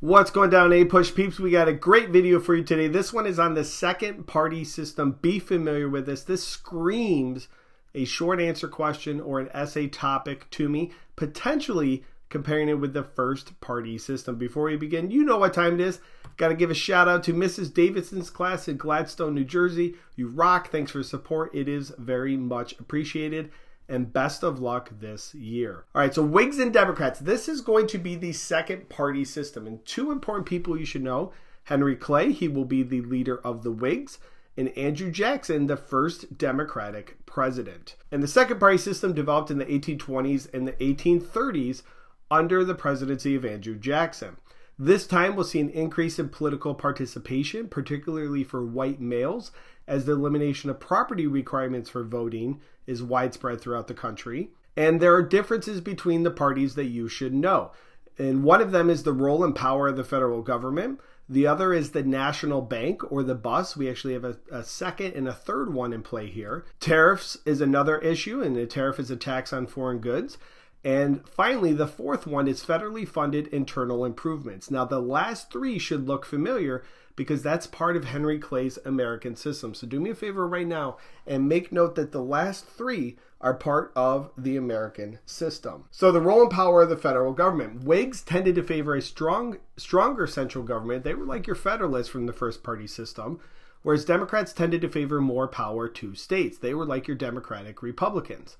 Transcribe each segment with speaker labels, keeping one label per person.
Speaker 1: What's going down, APUSH peeps? We got a great video for you today. This one is on the second party system. Be familiar with this. This screams a short answer question or an essay topic to me, potentially comparing it with the first party system. Before we begin, you know what time it is. Got to give a shout out to Mrs. Davidson's class in Gladstone, New Jersey. You rock. Thanks for the support. It is very much appreciated. And best of luck this year. All right, so Whigs and Democrats. This is going to be the second party system. And two important people you should know. Henry Clay, he will be the leader of the Whigs. And Andrew Jackson, the first Democratic president. And the second party system developed in the 1820s and the 1830s under the presidency of Andrew Jackson. This time we'll see an increase in political participation, particularly for white males, as the elimination of property requirements for voting is widespread throughout the country. And there are differences between the parties that you should know. And one of them is the role and power of the federal government. The other is the national bank or the bus. We actually have a second and a third one in play here. Tariffs is another issue, and a tariff is a tax on foreign goods. And finally, the fourth one is federally funded internal improvements. Now, the last three should look familiar because that's part of Henry Clay's American system. So do me a favor right now and make note that the last three are part of the American system. So the role and power of the federal government. Whigs tended to favor a stronger central government. They were like your Federalists from the first party system, whereas Democrats tended to favor more power to states. They were like your Democratic Republicans.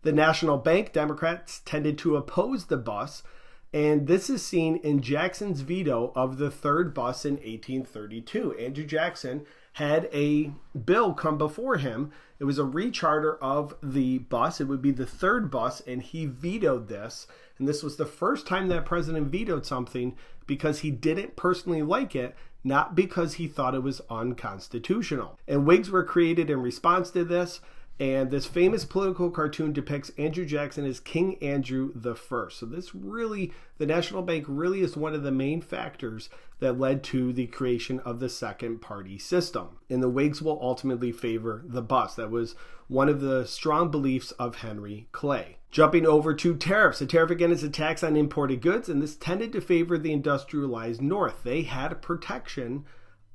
Speaker 1: The national bank, Democrats tended to oppose the bus, and this is seen in Jackson's veto of the third bus in 1832. Andrew Jackson had a bill come before him. It was a recharter of the bus. It would be the third bus, and he vetoed this. And this was the first time that president vetoed something because he didn't personally like it, not because he thought it was unconstitutional. And Whigs were created in response to this. And this famous political cartoon depicts Andrew Jackson as King Andrew the First. So this really, the National Bank really is one of the main factors that led to the creation of the second party system. And the Whigs will ultimately favor the bus. That was one of the strong beliefs of Henry Clay. Jumping over to tariffs. A tariff, again, is a tax on imported goods, and this tended to favor the industrialized North. They had protection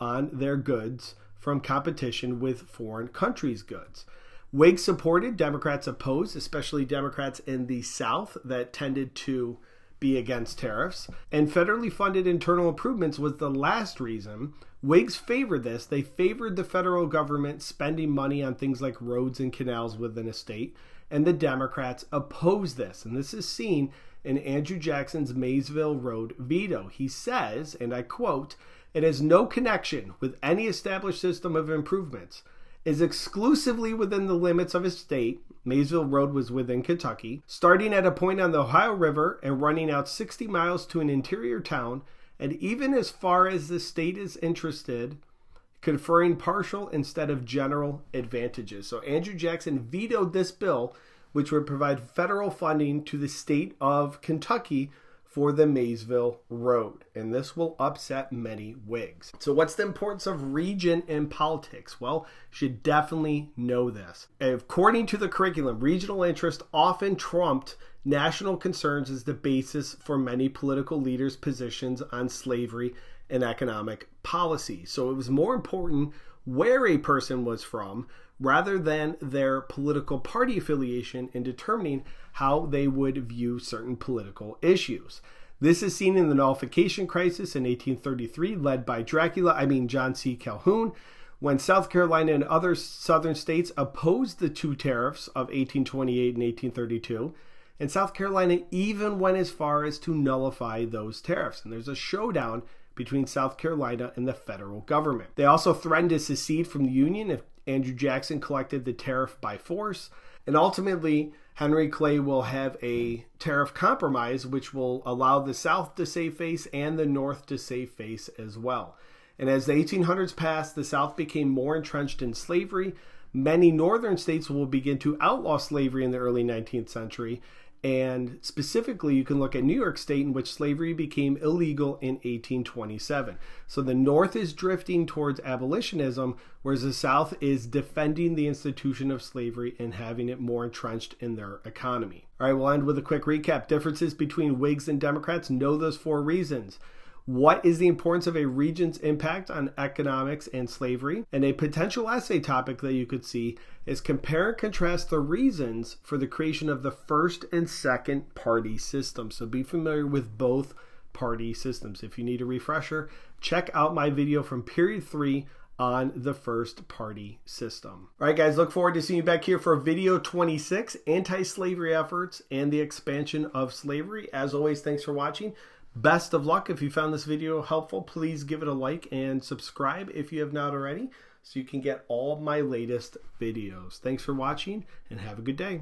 Speaker 1: on their goods from competition with foreign countries' goods. Whigs supported, Democrats opposed, especially Democrats in the South that tended to be against tariffs. And federally funded internal improvements was the last reason. Whigs favored this. They favored the federal government spending money on things like roads and canals within a state. And the Democrats opposed this. And this is seen in Andrew Jackson's Maysville Road veto. He says, and I quote, "It has no connection with any established system of improvements, is exclusively within the limits of his state." Maysville Road was within Kentucky, starting at a point on the Ohio River and running out 60 miles to an interior town, and even as far as the state is interested, conferring partial instead of general advantages. So Andrew Jackson vetoed this bill, which would provide federal funding to the state of Kentucky for the Maysville Road, and this will upset many Whigs. So what's the importance of region in politics? Well, you should definitely know this. According to the curriculum, regional interest often trumped national concerns as the basis for many political leaders' positions on slavery and economic policy. So it was more important where a person was from rather than their political party affiliation in determining how they would view certain political issues. This is seen in the nullification crisis in 1833, led by John C. Calhoun, when South Carolina and other southern states opposed the two tariffs of 1828 and 1832. And South Carolina even went as far as to nullify those tariffs. And there's a showdown between South Carolina and the federal government. They also threatened to secede from the Union if Andrew Jackson collected the tariff by force. And ultimately, Henry Clay will have a tariff compromise, which will allow the South to save face and the North to save face as well. And as the 1800s passed, the South became more entrenched in slavery. Many northern states will begin to outlaw slavery in the early 19th century. And specifically, you can look at New York State, in which slavery became illegal in 1827. So the North is drifting towards abolitionism, whereas the South is defending the institution of slavery and having it more entrenched in their economy. All right, we'll end with a quick recap. Differences between Whigs and Democrats. Know those four reasons. What is the importance of a region's impact on economics and slavery? And a potential essay topic that you could see is compare and contrast the reasons for the creation of the first and second party system. So be familiar with both party systems. If you need a refresher, check out my video from period 3 on the first party system. All right, guys, look forward to seeing you back here for video 26, anti-slavery efforts and the expansion of slavery. As always, thanks for watching. Best of luck. If you found this video helpful, please give it a like and subscribe if you have not already, so you can get all of my latest videos. Thanks for watching and have a good day.